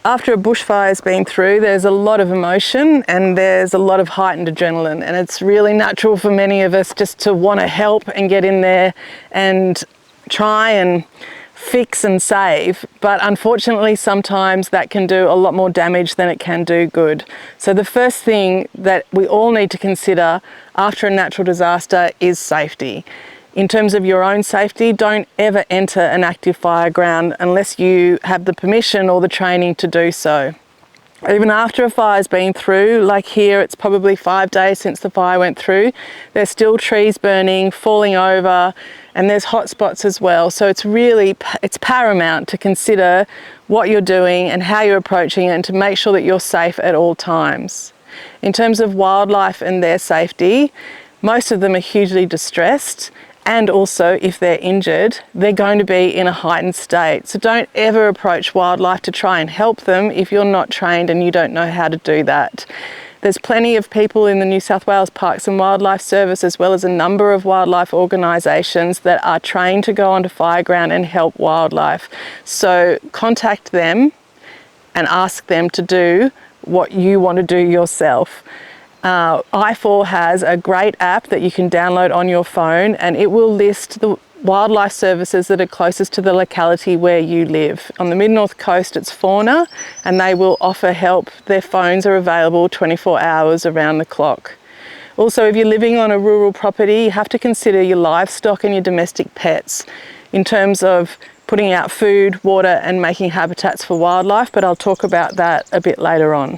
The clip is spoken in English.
After a bushfire's been through, there's a lot of emotion and there's a lot of heightened adrenaline, and it's really natural for many of us just to want to help and get in there and try and fix and save, but unfortunately sometimes that can do a lot more damage than it can do good. So the first thing that we all need to consider after a natural disaster is safety. In terms of your own safety, don't ever enter an active fire ground unless you have the permission or the training to do so. Even after a fire's been through, like here, it's probably 5 days since the fire went through, there's still trees burning, falling over, and there's hot spots as well. So it's paramount to consider what you're doing and how you're approaching it, and to make sure that you're safe at all times. In terms of wildlife and their safety, most of them are hugely distressed, and also if they're injured, they're going to be in a heightened state. So don't ever approach wildlife to try and help them if you're not trained and you don't know how to do that. There's plenty of people in the New South Wales Parks and Wildlife Service, as well as a number of wildlife organisations that are trained to go onto fireground and help wildlife. So contact them and ask them to do what you want to do yourself. I4 has a great app that you can download on your phone, and it will list the wildlife services that are closest to the locality where you live. On the mid-north coast it's Fauna, and they will offer help. Their phones are available 24 hours around the clock. Also, if you're living on a rural property, you have to consider your livestock and your domestic pets in terms of putting out food, water and making habitats for wildlife, but I'll talk about that a bit later on.